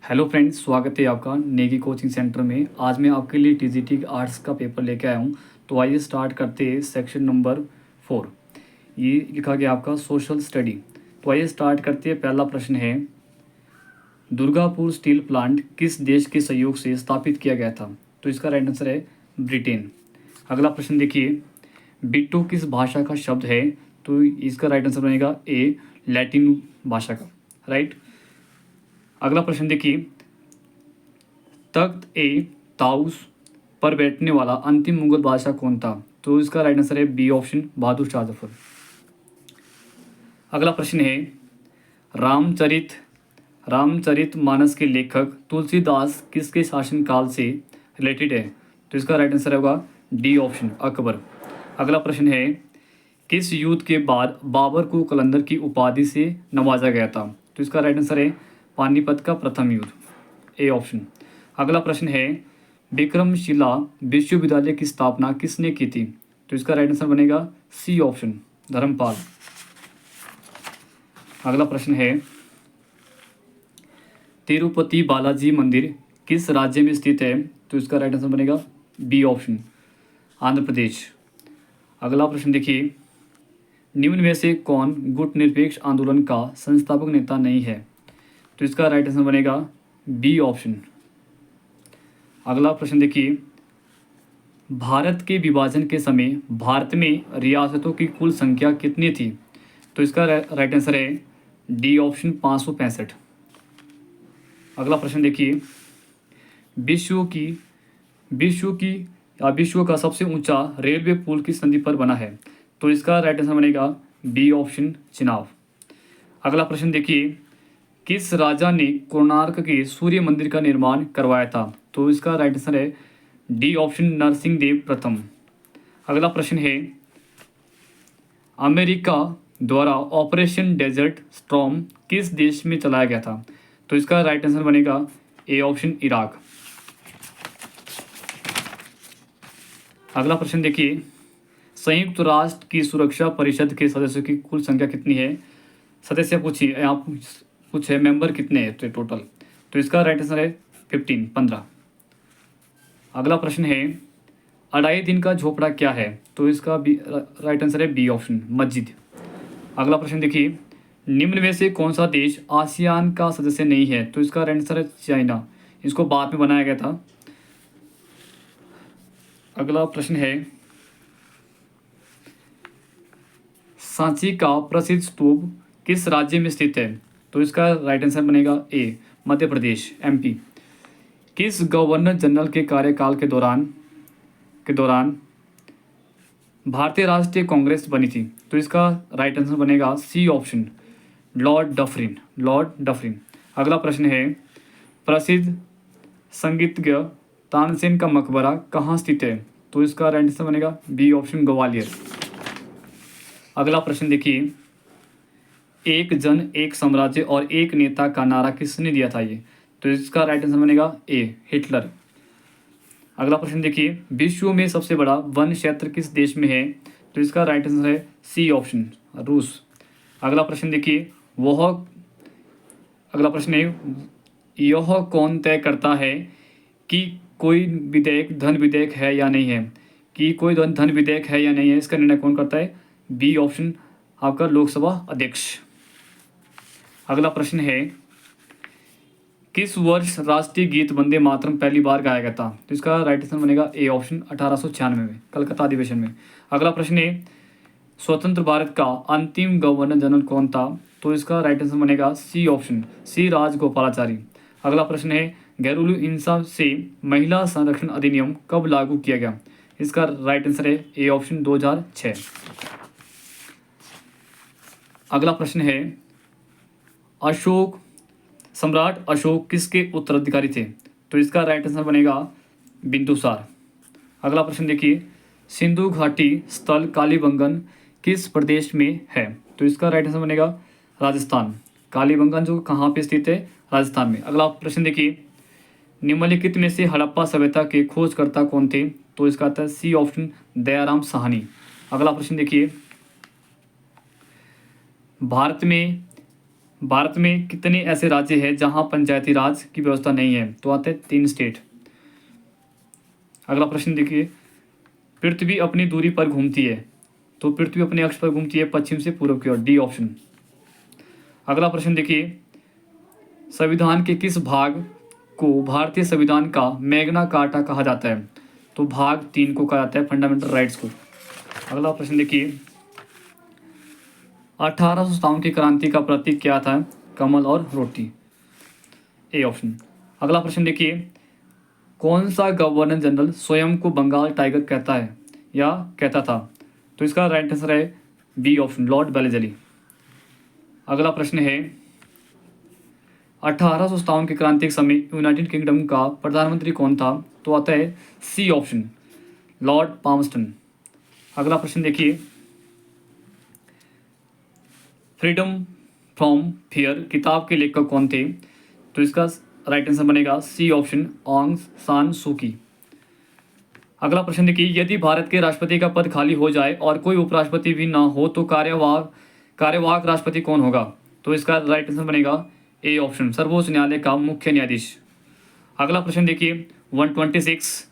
Hello friends, स्वागत है आपका नेगी कोचिंग सेंटर में। आज मैं आपके लिए टीजीटी आर्ट्स का पेपर लेके आया हूँ। तो आइए स्टार्ट करते हैं सेक्शन नंबर 4। ये लिखा गया आपका सोशल स्टडी। तो आइए स्टार्ट करते हैं। पहला प्रश्न है, दुर्गापुर स्टील प्लांट किस देश के सहयोग से स्थापित किया गया था? तो इसका राइट आंसर है ब्रिटेन। अगला प्रश्न देखिए, बिट्टू किस भाषा का शब्द है? तो इसका राइट आंसर बनेगा ए, लैटिन भाषा का। राइट। अगला प्रश्न देखिए, तख्त ए ताउस पर बैठने वाला अंतिम मुगल बादशाह कौन था? तो इसका राइट आंसर है बी ऑप्शन, बहादुर शाह जफर। अगला प्रश्न है, रामचरित मानस के लेखक तुलसीदास किसके शासनकाल से रिलेटेड है? तो इसका राइट आंसर होगा डी ऑप्शन, अकबर। अगला प्रश्न है, किस युद्ध के बाद बाबर को कलंदर की उपाधि से नवाजा गया था? तो इसका राइट आंसर है पानीपत का प्रथम युद्ध, ए ऑप्शन। अगला प्रश्न है, विक्रमशिला विश्वविद्यालय की स्थापना किसने की थी? तो इसका राइट आंसर बनेगा सी ऑप्शन, धर्मपाल। अगला प्रश्न है, तिरुपति बालाजी मंदिर किस राज्य में स्थित है? तो इसका राइट आंसर बनेगा बी ऑप्शन, आंध्र प्रदेश। अगला प्रश्न देखिए, निम्न में से कौन गुटनिरपेक्ष आंदोलन का संस्थापक नेता नहीं है? तो इसका राइट आंसर बनेगा बी ऑप्शन। अगला प्रश्न देखिए, भारत के विभाजन के समय भारत में रियासतों की कुल संख्या कितनी थी? तो इसका राइट आंसर है डी ऑप्शन, 565। अगला प्रश्न देखिए, विश्व का सबसे ऊंचा रेलवे पुल किस नदी पर बना है? तो इसका राइट आंसर बनेगा बी ऑप्शन, चिनाब। अगला प्रश्न देखिए, किस राजा ने कोणार्क के सूर्य मंदिर का निर्माण करवाया था? तो इसका राइट आंसर है डी ऑप्शन, नरसिंह देव प्रथम। अगला प्रश्न है, अमेरिका द्वारा ऑपरेशन डेजर्ट स्टॉर्म किस देश में चलाया गया था? तो इसका राइट आंसर बनेगा ए ऑप्शन, इराक। अगला प्रश्न देखिए, संयुक्त राष्ट्र की सुरक्षा परिषद के सदस्यों की कुल संख्या कितनी है? सदस्य पूछिए, यहाँ पूछे मेंबर कितने हैं तो टोटल। तो इसका राइट आंसर है 15। अगला प्रश्न है, अढ़ाई दिन का झोपड़ा क्या है? तो इसका राइट आंसर है बी ऑप्शन, मस्जिद। अगला प्रश्न देखिए, निम्न में से कौन सा देश आसियान का सदस्य नहीं है? तो इसका राइट आंसर है चाइना, इसको बाद में बनाया गया था। अगला प्रश्न है, सांची का प्रसिद्ध स्तूप किस राज्य में स्थित है? तो इसका राइट आंसर बनेगा ए, मध्य प्रदेश, एमपी। किस गवर्नर जनरल के कार्यकाल के दौरान भारतीय राष्ट्रीय कांग्रेस बनी थी? तो इसका राइट आंसर बनेगा सी ऑप्शन, लॉर्ड डफरिन। अगला प्रश्न है, प्रसिद्ध संगीतज्ञ तानसेन का मकबरा कहाँ स्थित है? तो इसका राइट आंसर बनेगा बी ऑप्शन, ग्वालियर। अगला प्रश्न देखिए, एक जन एक साम्राज्य और एक नेता का नारा किसने दिया था ये? तो इसका राइट आंसर बनेगा ए, हिटलर। अगला प्रश्न देखिए, विश्व में सबसे बड़ा वन क्षेत्र किस देश में है? तो इसका राइट आंसर है सी ऑप्शन, रूस। अगला प्रश्न देखिए, अगला प्रश्न है, यह कौन तय करता है कि कोई विधेयक धन विधेयक है या नहीं है? कि कोई धन विधेयक है या नहीं है, इसका निर्णय कौन करता है? बी ऑप्शन, आपका लोकसभा अध्यक्ष। अगला प्रश्न है, किस वर्ष राष्ट्रीय गीत वंदे मातरम पहली बार गाया गया था? तो इसका राइट आंसर बनेगा ए ऑप्शन, 1896 में, कलकत्ता अधिवेशन में। अगला प्रश्न है, स्वतंत्र भारत का अंतिम गवर्नर जनरल कौन था? तो इसका राइट आंसर बनेगा सी ऑप्शन, सी राजगोपालाचारी। अगला प्रश्न है, घरेलू हिंसा से महिला संरक्षण अधिनियम कब लागू किया गया? इसका राइट आंसर है ए ऑप्शन, 2006। अगला प्रश्न है, सम्राट अशोक किसके उत्तराधिकारी थे? तो इसका राइट आंसर बनेगा बिंदुसार। अगला प्रश्न देखिए, सिंधु घाटी स्थल कालीबंगन किस प्रदेश में है? तो इसका राइट आंसर बनेगा राजस्थान। कालीबंगन जो कहाँ पे स्थित है? राजस्थान में। अगला प्रश्न देखिए, निम्नलिखित में से हड़प्पा सभ्यता के खोजकर्ता कौन थे? तो इसका आता है सी ऑप्शन, दयाराम साहनी। अगला प्रश्न देखिए, भारत में भारत में कितने ऐसे राज्य हैं जहां पंचायती राज की व्यवस्था नहीं है? तो आते हैं 3 स्टेट। अगला प्रश्न देखिए, पृथ्वी अपनी दूरी पर घूमती है, तो पृथ्वी अपने अक्ष पर घूमती है पश्चिम से पूर्व की ओर, डी ऑप्शन। अगला प्रश्न देखिए, संविधान के किस भाग को भारतीय संविधान का मैग्ना कार्टा कहा जाता है? तो भाग 3 को कहा जाता है फंडामेंटल राइट्स को। अगला प्रश्न देखिए, 1857 की क्रांति का प्रतीक क्या था? कमल और रोटी, ए ऑप्शन। अगला प्रश्न देखिए, कौन सा गवर्नर जनरल स्वयं को बंगाल टाइगर कहता है या कहता था? तो इसका राइट आंसर है बी ऑप्शन, लॉर्ड वेलेस्ली। अगला प्रश्न है, 1857 की क्रांति के समय यूनाइटेड किंगडम का प्रधानमंत्री कौन था? तो आता है सी ऑप्शन, लॉर्ड पामस्टन। अगला प्रश्न देखिए, फ्रीडम फ्रॉम फियर किताब के लेखक कौन थे? तो इसका राइट आंसर बनेगा सी ऑप्शन, ऑंग सान सू की। अगला प्रश्न देखिए, यदि भारत के राष्ट्रपति का पद खाली हो जाए और कोई उपराष्ट्रपति भी ना हो तो कार्यवाहक राष्ट्रपति कौन होगा? तो इसका राइट आंसर बनेगा ए ऑप्शन, सर्वोच्च न्यायालय का मुख्य न्यायाधीश। अगला प्रश्न देखिए, 126,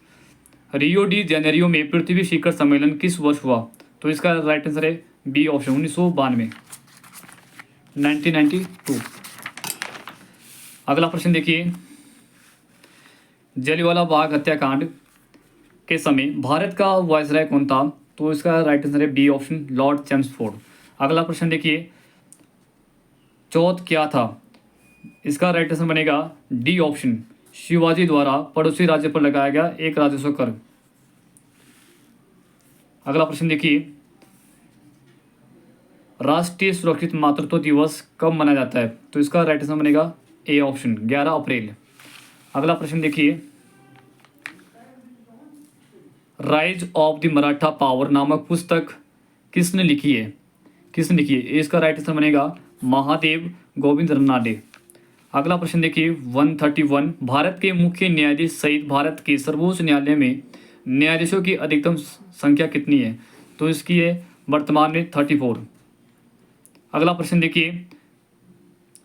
रियो डी जेनेरियो में पृथ्वी शिखर सम्मेलन किस वर्ष हुआ? तो इसका राइट आंसर है बी ऑप्शन, 1992, 1992। अगला प्रश्न देखिए, जलियांवाला बाग हत्याकांड के समय भारत का वायसराय कौन था? तो इसका राइट आंसर है बी ऑप्शन, लॉर्ड चैम्सफोर्ड। अगला प्रश्न देखिए, चौथ क्या था? इसका राइट आंसर बनेगा डी ऑप्शन, शिवाजी द्वारा पड़ोसी राज्य पर लगाया गया एक राजस्व कर। अगला प्रश्न देखिए, राष्ट्रीय सुरक्षित मातृत्व दिवस कब मनाया जाता है? तो इसका राइट आंसर बनेगा ए ऑप्शन, 11 अप्रैल। अगला प्रश्न देखिए, rise of the Maratha power नामक पुस्तक किसने लिखी है? इसका राइट आंसर बनेगा महादेव गोविंद रनाडे। अगला प्रश्न देखिए, 131, भारत के मुख्य न्यायाधीश सहित भारत के सर्वोच्च न्यायालय में न्यायाधीशों की अधिकतम संख्या कितनी है? तो इसकी है वर्तमान में 34। अगला प्रश्न देखिए,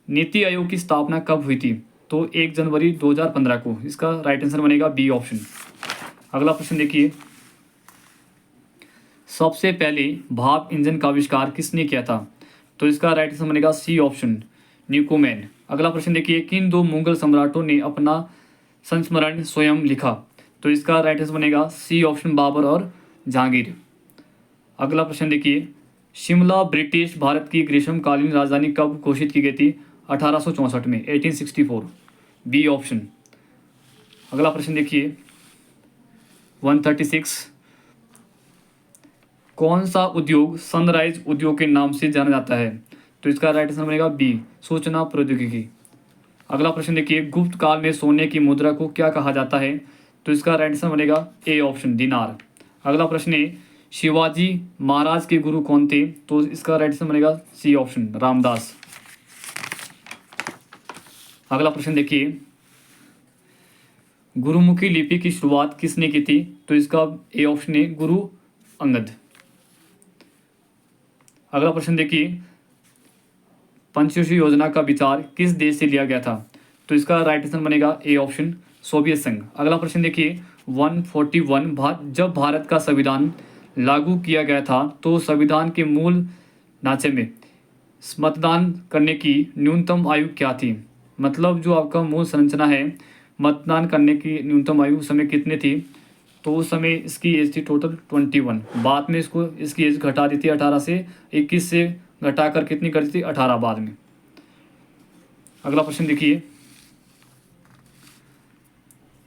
नीति आयोग की स्थापना कब हुई थी? तो 1 जनवरी 2015 को। इसका राइट आंसर बनेगा बी ऑप्शन। अगला प्रश्न देखिए, सबसे पहले भाप इंजन का आविष्कार किसने किया था? तो इसका राइट आंसर बनेगा सी ऑप्शन, न्यूकोमैन। अगला प्रश्न देखिए, किन 2 मुगल सम्राटों ने अपना संस्मरण स्वयं लिखा? तो इसका राइट आंसर बनेगा सी ऑप्शन, बाबर और जहांगीर। अगला प्रश्न देखिए, शिमला ब्रिटिश भारत की ग्रीष्मकालीन राजधानी कब घोषित की गई थी? 1864 में, 1864, बी ऑप्शन। अगला प्रश्न देखिए, 136, कौन सा उद्योग सनराइज उद्योग के नाम से जाना जाता है? तो इसका राइट आंसर बनेगा बी, सूचना प्रौद्योगिकी। अगला प्रश्न देखिए, गुप्त काल में सोने की मुद्रा को क्या कहा जाता है? तो इसका राइट आंसर बनेगा ए ऑप्शन, दिनार। अगला प्रश्न है, शिवाजी महाराज के गुरु कौन थे? तो इसका राइट आंसर बनेगा सी ऑप्शन, रामदास। अगला प्रश्न देखिए, गुरुमुखी लिपि की शुरुआत किसने की थी? तो इसका ए ऑप्शन है, गुरु अंगद। अगला प्रश्न देखिए, पंचवर्षीय योजना का विचार किस देश से लिया गया था? तो इसका राइट आंसर बनेगा ए ऑप्शन, सोवियत संघ। अगला प्रश्न देखिए, 141, जब भारत का संविधान लागू किया गया था तो संविधान के मूल ढांचे में मतदान करने की न्यूनतम आयु क्या थी? मतलब जो आपका मूल संरचना है, मतदान करने की न्यूनतम आयु उस समय कितनी थी? तो उस समय इसकी एज थी टोटल 21। बाद में इसकी एज घटा दी थी 18 से 21 से घटाकर कितनी कर दी थी? 18 बाद में। अगला प्रश्न देखिए,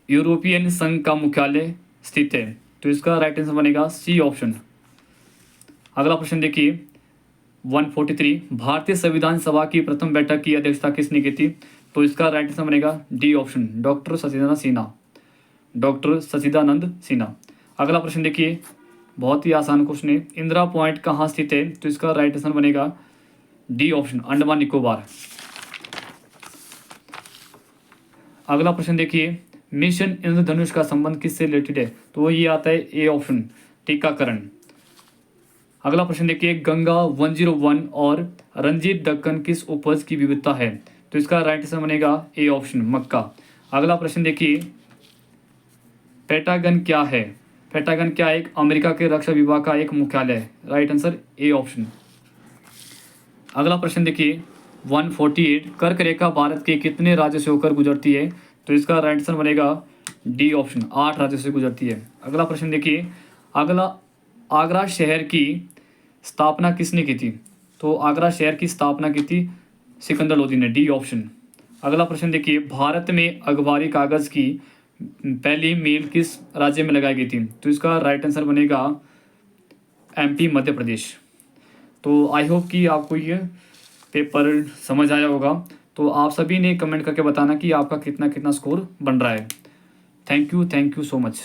यूरोपियन संघ का मुख्यालय स्थित है? तो इसका राइट आंसर बनेगा सी ऑप्शन। अगला प्रश्न देखिए, 143, भारतीय संविधान सभा की प्रथम बैठक की अध्यक्षता किसने की थी? तो इसका राइट आंसर बनेगा D option, doctor Sachidanand Sinha. अगला प्रश्न देखिए, बहुत ही आसान क्वेश्चन है, इंदिरा पॉइंट कहाँ स्थित है? तो इसका राइट आंसर बनेगा डी ऑप्शन, अंडमान निकोबार। अगला प्रश्न देखिए, मिशन इंद्रधनुष का संबंध किससे रिलेटेड है? तो ये आता है ए ऑप्शन, टीकाकरण। अगला प्रश्न देखिए, गंगा 101 और रंजीत दक्कन किस उपज की विविधता है? तो इसका राइट आंसर बनेगा ए ऑप्शन, मक्का। अगला प्रश्न देखिए, पेंटागन क्या है? पेंटागन क्या है? एक अमेरिका के रक्षा विभाग का एक मुख्यालय है। Right answer A option. अगला प्रश्न देखिए, 148, कर्क रेखा भारत के कितने राज्यों से होकर गुजरती है? तो इसका राइट आंसर बनेगा डी ऑप्शन, 8 राज्यों से गुजरती है। अगला प्रश्न देखिए, अगला आगरा शहर की स्थापना किसने की थी? तो आगरा शहर की स्थापना की थी सिकंदर लोदी ने, डी ऑप्शन। अगला प्रश्न देखिए, भारत में अखबारी कागज़ की पहली मील किस राज्य में लगाई गई थी? तो इसका राइट आंसर बनेगा एमपी, मध्य प्रदेश। तो आई होप कि आपको ये पेपर समझ आया होगा। तो आप सभी ने कमेंट करके बताना कि आपका कितना कितना स्कोर बन रहा है। Thank you so much.